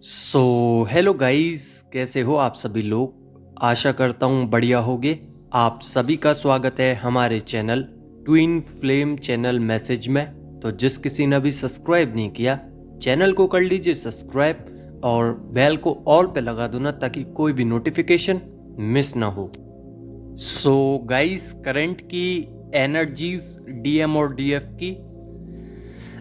So hello guys, कैसे हो आप सभी लोग। आशा करता हूँ बढ़िया होगे। आप सभी का स्वागत है हमारे channel twin flame channel message में। तो जिस किसी ने भी सब्सक्राइब नहीं किया, चैनल को कर लीजिए सब्सक्राइब और बेल को ऑल पे लगा दो ना, ताकि कोई भी नोटिफिकेशन मिस ना हो। सो गाइस, करंट की एनर्जीज डीएम और डीएफ की,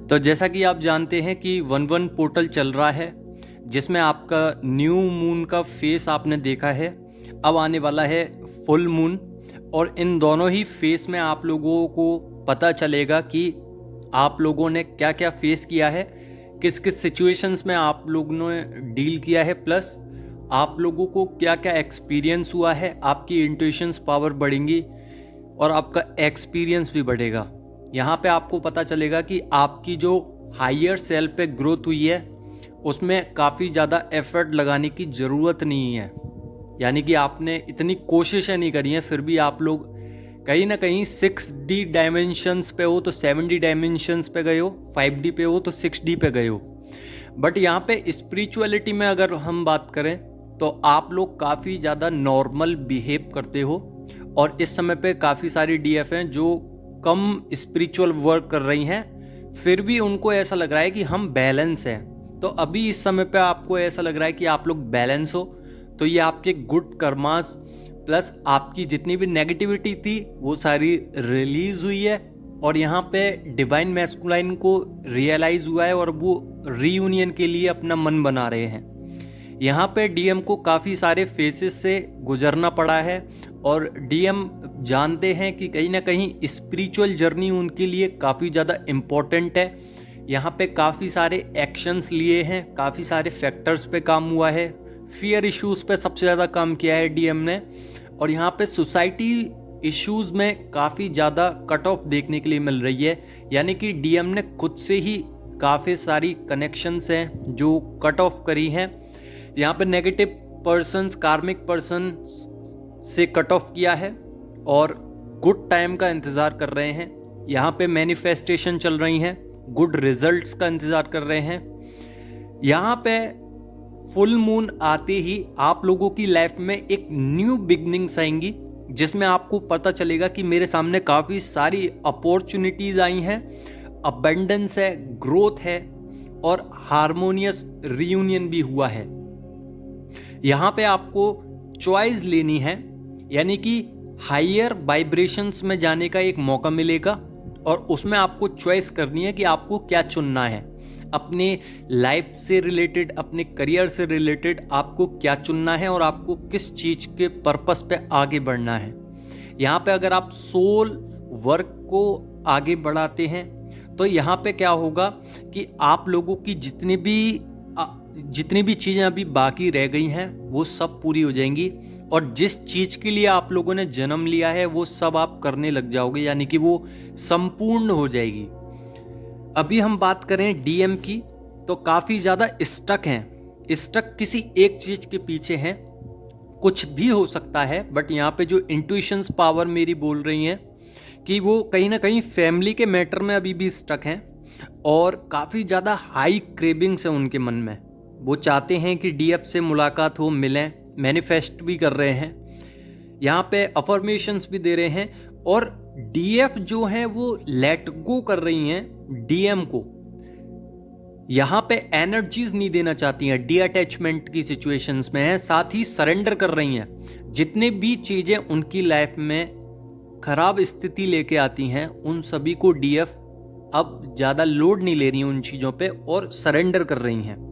तो जैसा कि आप जानते हैं कि 1-1 पोर्टल चल रहा है, जिसमें आपका न्यू मून का फेस आपने देखा है। अब आने वाला है फुल मून, और इन दोनों ही फेस में आप लोगों को पता चलेगा कि आप लोगों ने क्या क्या फेस किया है, किस किस सिचुएशंस में आप लोगों ने डील किया है, प्लस आप लोगों को क्या क्या एक्सपीरियंस हुआ है। आपकी इंट्यूशंस पावर बढ़ेंगी और आपका एक्सपीरियंस भी बढ़ेगा। यहाँ पे आपको पता चलेगा कि आपकी जो हायर सेल्फ पे ग्रोथ हुई है, उसमें काफ़ी ज़्यादा एफर्ट लगाने की ज़रूरत नहीं है। यानी कि आपने इतनी कोशिशें नहीं करी हैं, फिर भी आप लोग कहीं ना कहीं 6D डायमेंशंस पे हो तो 7D डायमेंशंस पे गए हो, 5D पे हो तो 6D पे गए हो। बट यहाँ पे स्पिरिचुअलिटी में अगर हम बात करें तो आप लोग काफ़ी ज़्यादा नॉर्मल बिहेव करते हो, और इस समय पे काफ़ी सारी डीएफ हैं जो कम स्पिरिचुअल वर्क कर रही हैं, फिर भी उनको ऐसा लग रहा है कि हम बैलेंस हैं। तो अभी इस समय पे आपको ऐसा लग रहा है कि आप लोग बैलेंस हो, तो ये आपके गुड कर्मास प्लस आपकी जितनी भी नेगेटिविटी थी वो सारी रिलीज हुई है, और यहाँ पे डिवाइन मैस्कुलाइन को रियलाइज हुआ है और वो रीयूनियन के लिए अपना मन बना रहे हैं। यहाँ पे डीएम को काफ़ी सारे फेसेस से गुजरना पड़ा है, और डीएम जानते हैं कि कहीं ना कहीं स्पिरिचुअल जर्नी उनके लिए काफ़ी ज़्यादा इम्पोर्टेंट है। यहाँ पे काफ़ी सारे एक्शंस लिए हैं, काफ़ी सारे फैक्टर्स पे काम हुआ है, फियर इश्यूज़ पे सबसे ज़्यादा काम किया है डीएम ने, और यहाँ पे सोसाइटी इश्यूज़ में काफ़ी ज़्यादा कट ऑफ देखने के लिए मिल रही है। यानी कि डीएम ने खुद से ही काफ़ी सारी कनेक्शंस हैं जो कट ऑफ करी हैं। यहाँ पे नेगेटिव पर्सन्स, कार्मिक पर्सन से कट ऑफ किया है और गुड टाइम का इंतज़ार कर रहे हैं। यहाँ पे मैनिफेस्टेशन चल रही हैं, गुड रिजल्ट्स का इंतज़ार कर रहे हैं। यहाँ पे फुल मून आते ही आप लोगों की लाइफ में एक न्यू बिगनिंग्स आएंगी, जिसमें आपको पता चलेगा कि मेरे सामने काफ़ी सारी अपॉर्चुनिटीज़ आई हैं, अबंडेंस है, ग्रोथ है, और हारमोनियस रीयूनियन भी हुआ है। यहाँ पे आपको चॉइस लेनी है, यानी कि हायर वाइब्रेशंस में जाने का एक मौका मिलेगा, और उसमें आपको चॉइस करनी है कि आपको क्या चुनना है। अपने लाइफ से रिलेटेड, अपने करियर से रिलेटेड आपको क्या चुनना है, और आपको किस चीज़ के पर्पस पे आगे बढ़ना है। यहाँ पे अगर आप सोल वर्क को आगे बढ़ाते हैं तो यहाँ पे क्या होगा कि आप लोगों की जितनी भी चीज़ें अभी बाकी रह गई हैं वो सब पूरी हो जाएंगी, और जिस चीज़ के लिए आप लोगों ने जन्म लिया है वो सब आप करने लग जाओगे, यानी कि वो संपूर्ण हो जाएगी। अभी हम बात करें डीएम की, तो काफ़ी ज़्यादा स्टक हैं। स्टक किसी एक चीज़ के पीछे हैं, कुछ भी हो सकता है, बट यहाँ पे जो इंट्यूशंस पावर मेरी बोल रही हैं कि वो कहीं ना कहीं फैमिली के मैटर में अभी भी स्टक हैं, और काफ़ी ज़्यादा हाई क्रेविंग्स हैं उनके मन में। वो चाहते हैं कि डीएफ से मुलाकात हो, मिलें, मैनिफेस्ट भी कर रहे हैं, यहाँ पे अफर्मेशंस भी दे रहे हैं, और डीएफ जो है वो लेट गो कर रही हैं डीएम को। यहाँ पे एनर्जीज नहीं देना चाहती हैं, डी अटैचमेंट की सिचुएशंस में है, साथ ही सरेंडर कर रही हैं। जितने भी चीज़ें उनकी लाइफ में खराब स्थिति लेके आती हैं, उन सभी को डीएफ अब ज़्यादा लोड नहीं ले रही हैं उन चीज़ों पे, और सरेंडर कर रही हैं।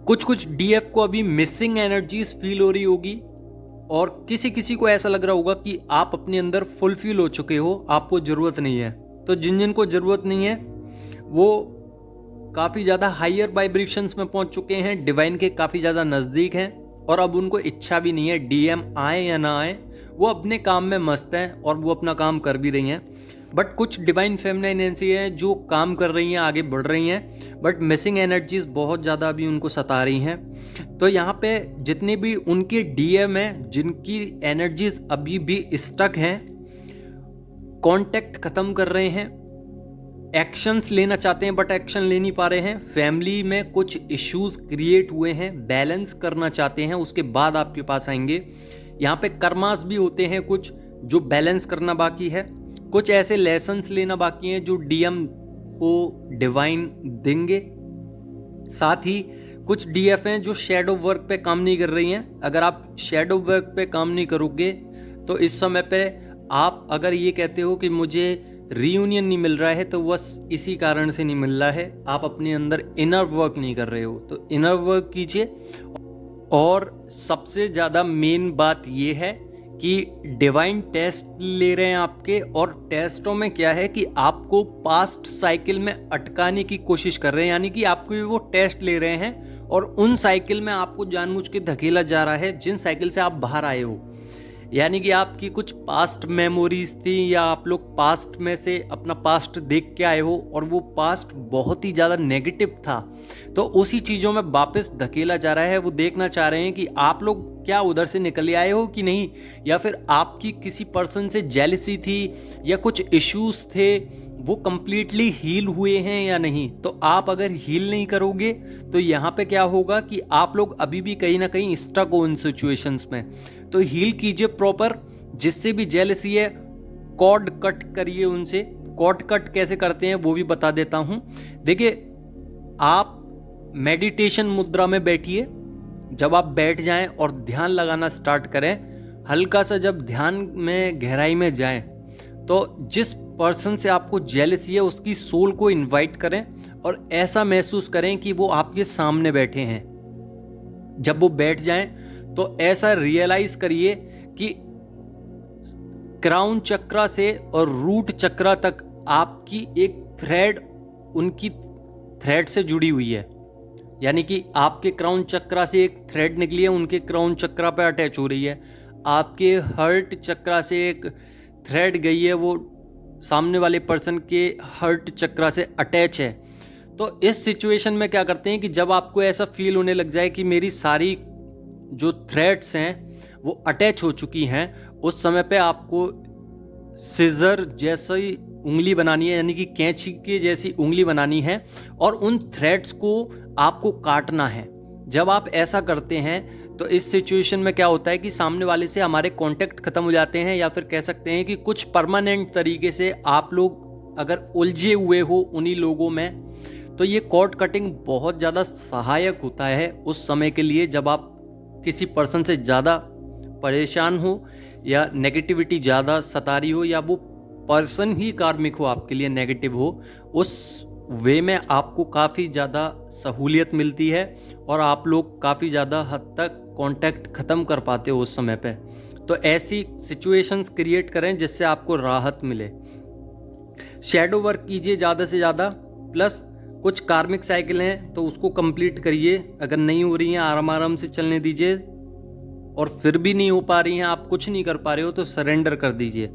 कुछ डीएफ को अभी मिसिंग एनर्जीज फील हो रही होगी, और किसी किसी को ऐसा लग रहा होगा कि आप अपने अंदर फुलफिल हो चुके हो, आपको ज़रूरत नहीं है। तो जिन को ज़रूरत नहीं है वो काफ़ी ज़्यादा हायर वाइब्रेशंस में पहुंच चुके हैं, डिवाइन के काफ़ी ज़्यादा नज़दीक हैं, और अब उनको इच्छा भी नहीं है डीएम आए या ना आए, वो अपने काम में मस्त हैं और वो अपना काम कर भी रही हैं। बट कुछ डिवाइन फेमिनाइन एनर्जी है जो काम कर रही हैं, आगे बढ़ रही हैं, बट मिसिंग एनर्जीज बहुत ज़्यादा अभी उनको सता रही हैं। तो यहाँ पे जितने भी उनके डीएम हैं जिनकी एनर्जीज अभी भी स्टक हैं, कांटेक्ट ख़त्म कर रहे हैं, एक्शंस लेना चाहते हैं बट एक्शन ले नहीं पा रहे हैं, फैमिली में कुछ इश्यूज क्रिएट हुए हैं, बैलेंस करना चाहते हैं, उसके बाद आपके पास आएंगे। यहाँ पे कर्मास भी होते हैं कुछ जो बैलेंस करना बाकी है, कुछ ऐसे लेसन्स लेना बाकी हैं जो डीएम को डिवाइन देंगे। साथ ही कुछ डीएफ हैं जो शेडो वर्क पे काम नहीं कर रही हैं। अगर आप शेडो वर्क पे काम नहीं करोगे तो इस समय पे आप अगर ये कहते हो कि मुझे रीयूनियन नहीं मिल रहा है तो बस इसी कारण से नहीं मिल रहा है, आप अपने अंदर इनर वर्क नहीं कर रहे हो। तो इनर वर्क कीजिए। और सबसे ज़्यादा मेन बात ये है कि डिवाइन टेस्ट ले रहे हैं आपके, और टेस्टों में क्या है कि आपको पास्ट साइकिल में अटकाने की कोशिश कर रहे हैं, यानी कि आपको वो टेस्ट ले रहे हैं और उन साइकिल में आपको जानबूझ के धकेला जा रहा है जिन साइकिल से आप बाहर आए हो। यानी कि आपकी कुछ पास्ट मेमोरीज थी या आप लोग पास्ट में से अपना पास्ट देख के आए हो और वो पास्ट बहुत ही ज़्यादा नेगेटिव था, तो उसी चीज़ों में वापस धकेला जा रहा है। वो देखना चाह रहे हैं कि आप लोग क्या उधर से निकल आए हो कि नहीं, या फिर आपकी किसी पर्सन से जेलसी थी या कुछ इश्यूज थे वो कंप्लीटली हील हुए हैं या नहीं। तो आप अगर हील नहीं करोगे तो यहाँ पे क्या होगा कि आप लोग अभी भी कहीं ना कहीं स्टक हो इन सिचुएशंस में। तो हील कीजिए प्रॉपर, जिससे भी जेलसी है कॉर्ड कट करिए उनसे। कॉर्ड कट कैसे करते हैं वो भी बता देता हूँ। देखिए, आप मेडिटेशन मुद्रा में बैठिए। जब आप बैठ जाएं और ध्यान लगाना स्टार्ट करें, हल्का सा जब ध्यान में गहराई में जाएं तो जिस पर्सन से आपको जेलसी है उसकी सोल को इनवाइट करें और ऐसा महसूस करें कि वो आपके सामने बैठे हैं। जब वो बैठ जाएं तो ऐसा रियलाइज करिए कि क्राउन चक्रा से और रूट चक्रा तक आपकी एक थ्रेड उनकी थ्रेड से जुड़ी हुई है। यानी कि आपके क्राउन चक्रा से एक थ्रेड निकली है, उनके क्राउन चक्रा पे अटैच हो रही है। आपके हर्ट चक्रा से एक थ्रेड गई है, वो सामने वाले पर्सन के हर्ट चक्रा से अटैच है। तो इस सिचुएशन में क्या करते हैं कि जब आपको ऐसा फील होने लग जाए कि मेरी सारी जो थ्रेड्स हैं वो अटैच हो चुकी हैं, उस समय पे आपको सिजर जैसी उंगली बनानी है, यानी कि कैंची के जैसी उंगली बनानी है और उन थ्रेड्स को आपको काटना है। जब आप ऐसा करते हैं तो इस सिचुएशन में क्या होता है कि सामने वाले से हमारे कांटेक्ट खत्म हो जाते हैं, या फिर कह सकते हैं कि कुछ परमानेंट तरीके से आप लोग अगर उलझे हुए हो उन्हीं लोगों में, तो ये कॉर्ड कटिंग बहुत ज़्यादा सहायक होता है उस समय के लिए जब आप किसी पर्सन से ज़्यादा परेशान हो या नेगेटिविटी ज़्यादा सता रही हो या वो पर्सन ही कार्मिक हो आपके लिए, नेगेटिव हो। उस वे में आपको काफ़ी ज़्यादा सहूलियत मिलती है और आप लोग काफ़ी ज़्यादा हद तक कांटेक्ट ख़त्म कर पाते हो उस समय पे। तो ऐसी सिचुएशंस क्रिएट करें जिससे आपको राहत मिले। शैडो वर्क कीजिए ज़्यादा से ज़्यादा, प्लस कुछ कार्मिक साइकिल हैं तो उसको कंप्लीट करिए। अगर नहीं हो रही हैं आराम आराम से चलने दीजिए, और फिर भी नहीं हो पा रही हैं, आप कुछ नहीं कर पा रहे हो तो सरेंडर कर दीजिए,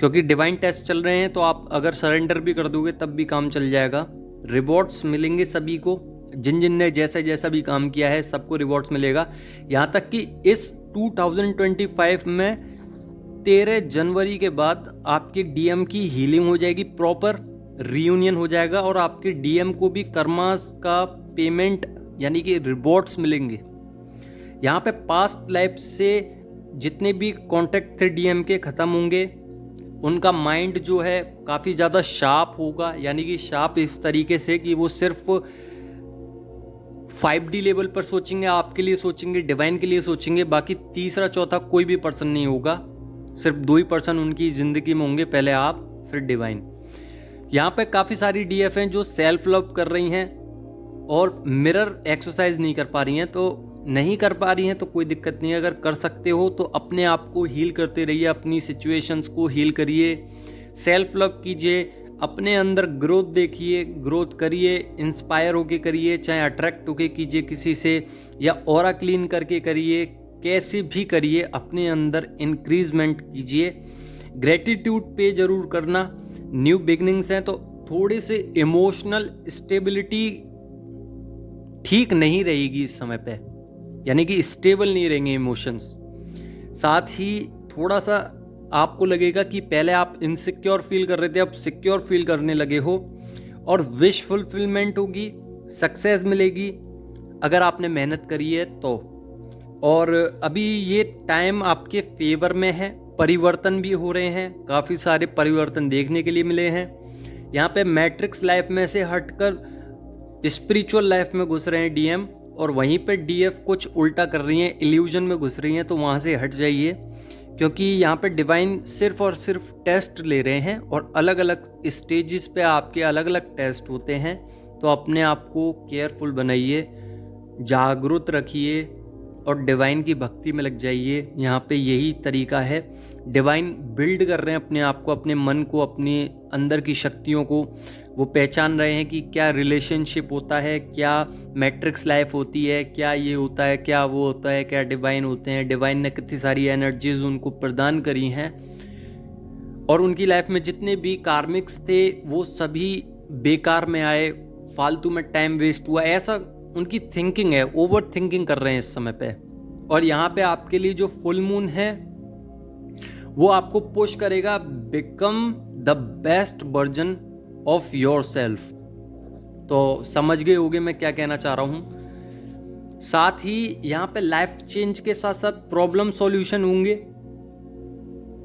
क्योंकि डिवाइन टेस्ट चल रहे हैं। तो आप अगर सरेंडर भी कर दोगे तब भी काम चल जाएगा। रिवॉर्ड्स मिलेंगे सभी को, जिन जिन ने जैसा जैसा भी काम किया है सबको रिवॉर्ड्स मिलेगा। यहाँ तक कि इस 2025 में 13 जनवरी के बाद आपकी डीएम की हीलिंग हो जाएगी, प्रॉपर रीयूनियन हो जाएगा और आपके डीएम को भी कर्मास का पेमेंट यानी कि रिवॉर्ड्स मिलेंगे। यहाँ पे पास्ट लाइफ से जितने भी कॉन्टेक्ट थे डीएम के ख़त्म होंगे। उनका माइंड जो है काफ़ी ज़्यादा शार्प होगा, यानी कि शार्प इस तरीके से कि वो सिर्फ 5D लेवल पर सोचेंगे, आपके लिए सोचेंगे, डिवाइन के लिए सोचेंगे। बाकी तीसरा चौथा कोई भी पर्सन नहीं होगा, सिर्फ 2 ही पर्सन उनकी ज़िंदगी में होंगे, पहले आप फिर डिवाइन। यहाँ पे काफ़ी सारी डीएफ हैं जो सेल्फ लव कर रही हैं और मिरर एक्सरसाइज नहीं कर पा रही हैं। तो नहीं कर पा रही हैं तो कोई दिक्कत नहीं है, अगर कर सकते हो तो अपने आप को हील करते रहिए, अपनी सिचुएशंस को हील करिए, सेल्फ लव कीजिए, अपने अंदर ग्रोथ देखिए, ग्रोथ करिए, इंस्पायर होके करिए, चाहे अट्रैक्ट होके कीजिए किसी से या ऑरा क्लीन करके करिए, कैसे भी करिए, अपने अंदर इंक्रीजमेंट कीजिए। ग्रेटिट्यूड पे जरूर करना। न्यू बिगनिंग्स हैं तो थोड़े से इमोशनल स्टेबिलिटी ठीक नहीं रहेगी इस समय पे, यानी कि स्टेबल नहीं रहेंगे इमोशंस। साथ ही थोड़ा सा आपको लगेगा कि पहले आप इनसिक्योर फील कर रहे थे, अब सिक्योर फील करने लगे हो, और विश फुलफिलमेंट होगी, सक्सेस मिलेगी अगर आपने मेहनत करी है तो। और अभी ये टाइम आपके फेवर में है, परिवर्तन भी हो रहे हैं, काफ़ी सारे परिवर्तन देखने के लिए मिले हैं। यहाँ पे मैट्रिक्स लाइफ में से हटकर स्पिरिचुअल लाइफ में घुस रहे हैं डीएम, और वहीं पे डीएफ कुछ उल्टा कर रही हैं, इल्यूजन में घुस रही हैं, तो वहाँ से हट जाइए, क्योंकि यहाँ पे डिवाइन सिर्फ और सिर्फ टेस्ट ले रहे हैं, और अलग अलग स्टेजेस पे आपके अलग अलग टेस्ट होते हैं। तो अपने आप को केयरफुल बनाइए, जागरूक रखिए और डिवाइन की भक्ति में लग जाइए। यहाँ पे यही तरीका है, डिवाइन बिल्ड कर रहे हैं अपने आप को, अपने मन को, अपने अंदर की शक्तियों को। वो पहचान रहे हैं कि क्या रिलेशनशिप होता है, क्या मैट्रिक्स लाइफ होती है, क्या ये होता है, क्या वो होता है, क्या डिवाइन होते हैं। डिवाइन ने कितनी सारी एनर्जीज उनको प्रदान करी हैं, और उनकी लाइफ में जितने भी कार्मिक्स थे वो सभी बेकार में आए, फालतू में टाइम वेस्ट हुआ, ऐसा उनकी थिंकिंग है, ओवर थिंकिंग कर रहे हैं इस समय पे। और यहाँ पे आपके लिए जो फुल मून है वो आपको पुश करेगा, become the best version of your self. तो समझ गए होगे मैं क्या कहना चाह रहा हूं। साथ ही यहाँ पे लाइफ चेंज के साथ साथ प्रॉब्लम सॉल्यूशन होंगे,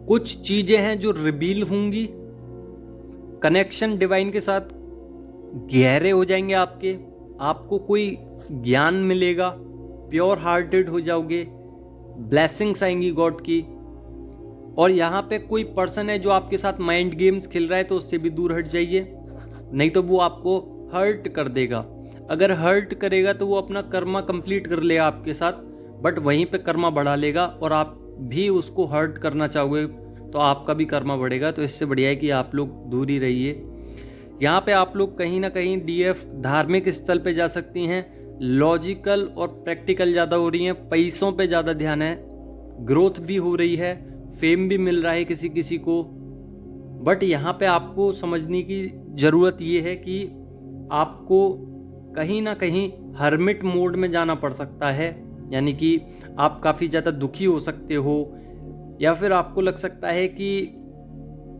कुछ चीजें हैं जो रिवील होंगी, कनेक्शन डिवाइन के साथ गहरे हो जाएंगे आपके, आपको कोई ज्ञान मिलेगा, प्योर हार्टेड हो जाओगे, ब्लेसिंग्स आएंगी गॉड की। और यहाँ पे कोई पर्सन है जो आपके साथ माइंड गेम्स खेल रहा है तो उससे भी दूर हट जाइए, नहीं तो वो आपको हर्ट कर देगा। अगर हर्ट करेगा तो वो अपना कर्मा कंप्लीट कर लेगा आपके साथ, बट वहीं पे कर्मा बढ़ा लेगा, और आप भी उसको हर्ट करना चाहोगे तो आपका भी कर्मा बढ़ेगा। तो इससे बढ़िया है कि आप लोग दूर ही रहिए। यहाँ पे आप लोग कहीं ना कहीं डीएफ धार्मिक स्थल पे जा सकती हैं, लॉजिकल और प्रैक्टिकल ज़्यादा हो रही हैं, पैसों पे ज़्यादा ध्यान है, ग्रोथ भी हो रही है, फेम भी मिल रहा है किसी किसी को। बट यहाँ पे आपको समझने की ज़रूरत ये है कि आपको कहीं ना कहीं हर्मिट मोड में जाना पड़ सकता है, यानी कि आप काफ़ी ज़्यादा दुखी हो सकते हो, या फिर आपको लग सकता है कि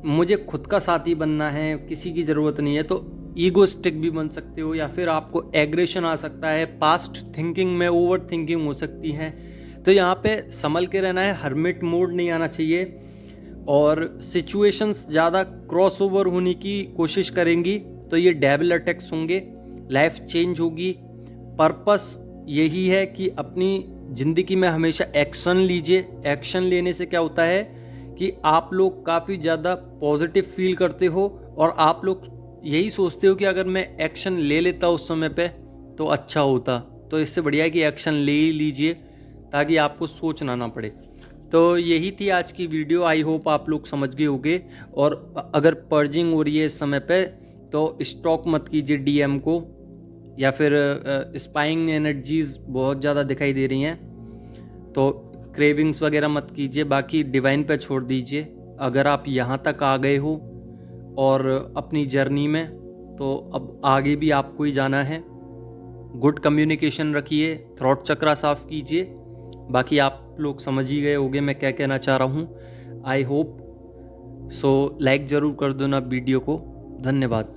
मुझे खुद का साथी बनना है, किसी की ज़रूरत नहीं है, तो ईगोस्टिक भी बन सकते हो, या फिर आपको एग्रेशन आ सकता है, पास्ट थिंकिंग में ओवर थिंकिंग हो सकती है। तो यहाँ पे संभल के रहना है, हर्मिट मोड नहीं आना चाहिए, और सिचुएशंस ज़्यादा क्रॉस ओवर होने की कोशिश करेंगी तो ये डेविल अटैक्स होंगे, लाइफ चेंज होगी। पर्पस यही है कि अपनी ज़िंदगी में हमेशा एक्शन लीजिए। एक्शन लेने से क्या होता है कि आप लोग काफ़ी ज़्यादा पॉजिटिव फील करते हो, और आप लोग यही सोचते हो कि अगर मैं एक्शन ले लेता उस समय पे तो अच्छा होता। तो इससे बढ़िया है कि एक्शन ले ही लीजिए ताकि आपको सोचना ना पड़े। तो यही थी आज की वीडियो, आई होप आप लोग समझ गए होंगे। और अगर पर्जिंग हो रही है इस समय पे तो स्टॉक मत कीजिए डीएम को, या फिर स्पाइंग एनर्जीज बहुत ज़्यादा दिखाई दे रही हैं तो क्रेविंग्स वगैरह मत कीजिए, बाकी डिवाइन पे छोड़ दीजिए। अगर आप यहाँ तक आ गए हो और अपनी जर्नी में, तो अब आगे भी आपको ही जाना है। गुड कम्युनिकेशन रखिए, थ्रॉट चक्रा साफ कीजिए। बाकी आप लोग समझ ही गए होंगे मैं क्या कहना चाह रहा हूँ, आई होप सो। लाइक ज़रूर कर दो ना वीडियो को। धन्यवाद।